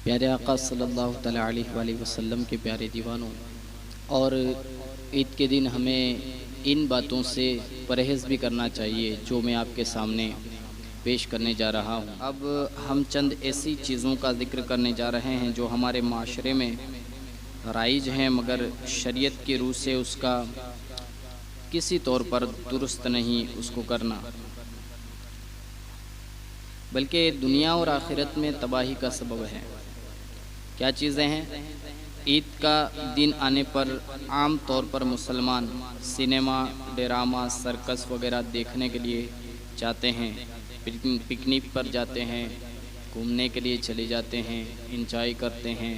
پیارے آقا صلی اللہ تعالیٰ علیہ وآلہ وسلم کے پیارے دیوانوں، اور عید کے دن ہمیں ان باتوں سے پرہیز بھی کرنا چاہیے جو میں آپ کے سامنے پیش کرنے جا رہا ہوں۔ اب ہم چند ایسی چیزوں کا ذکر کرنے جا رہے ہیں جو ہمارے معاشرے میں رائج ہیں، مگر شریعت کی روح سے اس کا کسی طور پر درست نہیں اس کو کرنا، بلکہ دنیا اور آخرت میں تباہی کا سبب ہے۔ کیا چیزیں ہیں؟ عید کا دن آنے پر عام طور پر مسلمان سینما، ڈرامہ، سرکس وغیرہ دیکھنے کے لیے جاتے ہیں، پکنک پر جاتے ہیں، گھومنے کے لیے چلے جاتے ہیں، انجوائے کرتے ہیں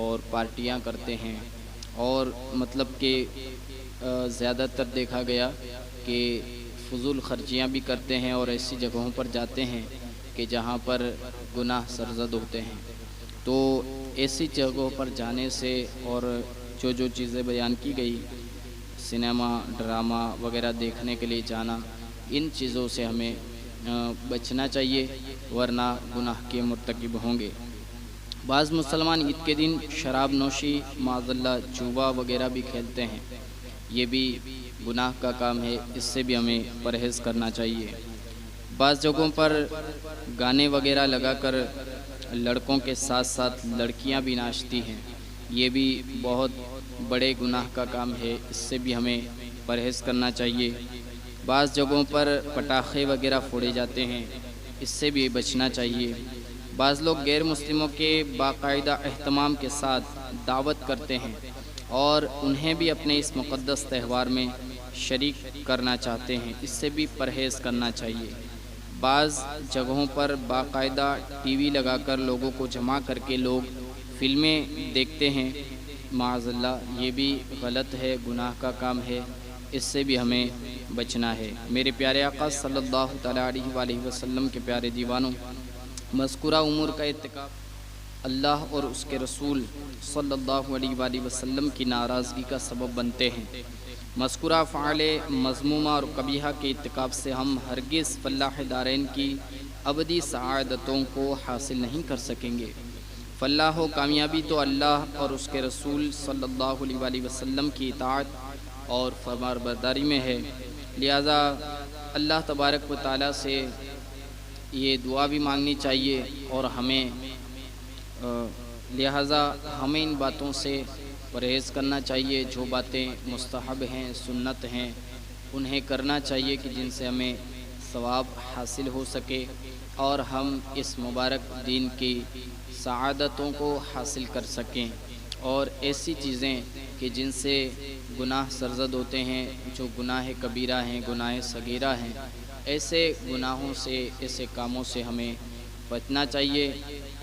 اور پارٹیاں کرتے ہیں، اور مطلب کہ زیادہ تر دیکھا گیا کہ فضول خرچیاں بھی کرتے ہیں اور ایسی جگہوں پر جاتے ہیں کہ جہاں پر گناہ سرزد ہوتے ہیں۔ تو ایسی جگہوں پر جانے سے اور جو چیزیں بیان کی گئی، سینما، ڈرامہ وغیرہ دیکھنے کے لیے جانا، ان چیزوں سے ہمیں بچنا چاہیے، ورنہ گناہ کے مرتکب ہوں گے۔ بعض مسلمان عید کے دن شراب نوشی، معاذ اللہ جوا وغیرہ بھی کھیلتے ہیں، یہ بھی گناہ کا کام ہے، اس سے بھی ہمیں پرہیز کرنا چاہیے۔ بعض جگہوں پر گانے وغیرہ لگا کر لڑکوں کے ساتھ ساتھ لڑکیاں بھی ناچتی ہیں، یہ بھی بہت بڑے گناہ کا کام ہے، اس سے بھی ہمیں پرہیز کرنا چاہیے۔ بعض جگہوں پر پٹاخے وغیرہ پھوڑے جاتے ہیں، اس سے بھی بچنا چاہیے۔ بعض لوگ غیر مسلموں کے باقاعدہ اہتمام کے ساتھ دعوت کرتے ہیں اور انہیں بھی اپنے اس مقدس تہوار میں شریک کرنا چاہتے ہیں، اس سے بھی پرہیز کرنا چاہیے۔ بعض جگہوں پر باقاعدہ ٹی وی لگا کر لوگوں کو جمع کر کے لوگ فلمیں دیکھتے ہیں، معاذ اللہ یہ بھی غلط ہے، گناہ کا کام ہے، اس سے بھی ہمیں بچنا ہے۔ میرے پیارے آقا صلی اللہ تعالیٰ علیہ وآلہ وسلم کے پیارے دیوانوں، مذکورہ امور کا ارتکاب اللہ اور اس کے رسول صلی اللہ علیہ وآلہ وسلم کی ناراضگی کا سبب بنتے ہیں۔ مذکورہ افعال مذمومہ اور قبیحہ کے ارتکاب سے ہم ہرگز فلاح دارین کی ابدی سعادتوں کو حاصل نہیں کر سکیں گے۔ فلاح و کامیابی تو اللہ اور اس کے رسول صلی اللہ علیہ وآلہ وسلم کی اطاعت اور فرمانبرداری میں ہے، لہذا اللہ تبارک و تعالیٰ سے یہ دعا بھی مانگنی چاہیے اور ہمیں ان باتوں سے پرہیز کرنا چاہیے، جو باتیں مستحب ہیں، سنت ہیں، انہیں کرنا چاہیے کہ جن سے ہمیں ثواب حاصل ہو سکے اور ہم اس مبارک دین کی سعادتوں کو حاصل کر سکیں، اور ایسی چیزیں کہ جن سے گناہ سرزد ہوتے ہیں، جو گناہ کبیرہ ہیں، گناہ صغیرہ ہیں، ایسے گناہوں سے، ایسے کاموں سے ہمیں بچنا چاہیے۔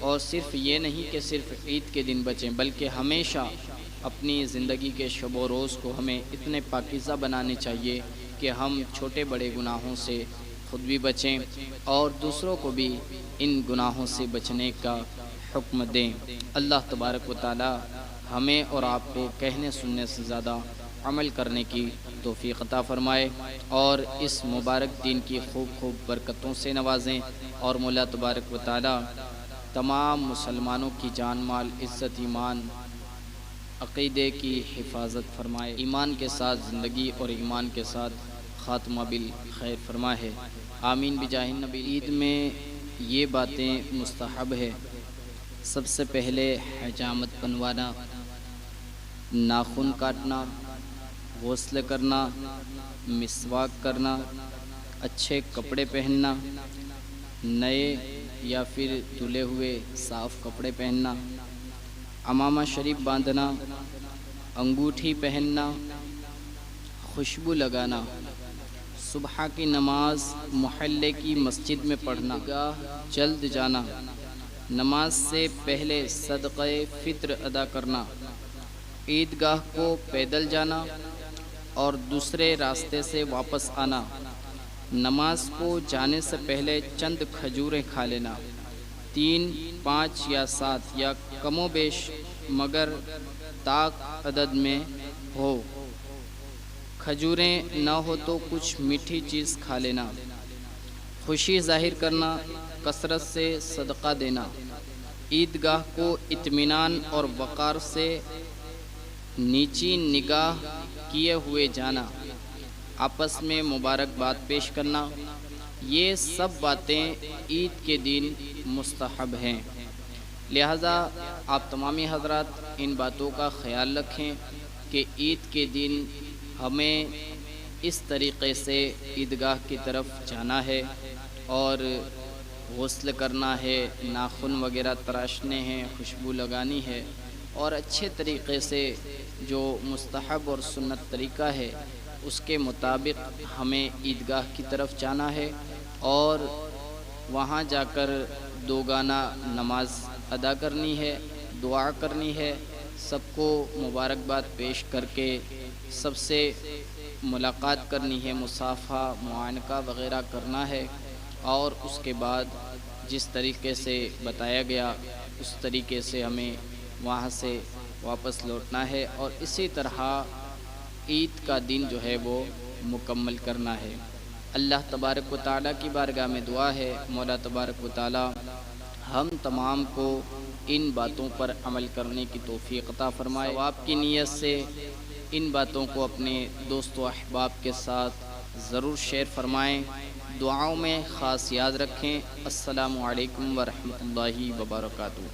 اور صرف یہ نہیں کہ صرف عید کے دن بچیں، بلکہ ہمیشہ اپنی زندگی کے شب و روز کو ہمیں اتنے پاکیزہ بنانے چاہیے کہ ہم چھوٹے بڑے گناہوں سے خود بھی بچیں اور دوسروں کو بھی ان گناہوں سے بچنے کا حکم دیں۔ اللہ تبارک و تعالی ہمیں اور آپ کو کہنے سننے سے زیادہ عمل کرنے کی توفیق عطا فرمائے اور اس مبارک دین کی خوب برکتوں سے نوازیں، اور مولا تبارک و تعالی تمام مسلمانوں کی جان مال، عزت، ایمان، عقیدے کی حفاظت فرمائے، ایمان کے ساتھ زندگی اور ایمان کے ساتھ خاتمہ بالخیر فرمائے، آمین بجاہ النبی۔ عید میں یہ باتیں مستحب ہے۔ سب سے پہلے حجامت بنوانا، ناخن کاٹنا، غسل کرنا، مسواک کرنا، اچھے کپڑے پہننا، نئے یا پھر دھلے ہوئے صاف کپڑے پہننا، عمامہ شریف باندھنا، انگوٹھی پہننا، خوشبو لگانا، صبح کی نماز محلے کی مسجد میں پڑھنا، جلد جانا، نماز سے پہلے صدقہ فطر ادا کرنا، عیدگاہ کو پیدل جانا اور دوسرے راستے سے واپس آنا، نماز کو جانے سے پہلے چند کھجوریں کھا لینا، 3، 5 یا 7 یا کم و بیش مگر طاق عدد میں ہو، کھجوریں نہ ہو تو کچھ میٹھی چیز کھا لینا، خوشی ظاہر کرنا، کثرت سے صدقہ دینا، عیدگاہ کو اطمینان اور وقار سے نیچی نگاہ کیے ہوئے جانا، آپس میں مبارکباد پیش کرنا، یہ سب باتیں عید کے دن مستحب ہیں۔ لہٰذا آپ تمامی حضرات ان باتوں کا خیال رکھیں کہ عید کے دن ہمیں اس طریقے سے عیدگاہ کی طرف جانا ہے اور غسل کرنا ہے، ناخن وغیرہ تراشنے ہیں، خوشبو لگانی ہے، اور اچھے طریقے سے جو مستحب اور سنت طریقہ ہے اس کے مطابق ہمیں عیدگاہ کی طرف جانا ہے اور وہاں جا کر دوگانہ نماز ادا کرنی ہے، دعا کرنی ہے، سب کو مبارکباد پیش کر کے سب سے ملاقات کرنی ہے، مصافحہ معانقہ وغیرہ کرنا ہے، اور اس کے بعد جس طریقے سے بتایا گیا اس طریقے سے ہمیں وہاں سے واپس لوٹنا ہے اور اسی طرح عید کا دن جو ہے وہ مکمل کرنا ہے۔ اللہ تبارک و تعالیٰ کی بارگاہ میں دعا ہے، مولا تبارک و تعالیٰ ہم تمام کو ان باتوں پر عمل کرنے کی توفیق عطا فرمائے۔ ثواب کی نیت سے ان باتوں کو اپنے دوست و احباب کے ساتھ ضرور شیئر فرمائیں، دعاؤں میں خاص یاد رکھیں۔ السلام علیکم ورحمۃ اللہ وبرکاتہ۔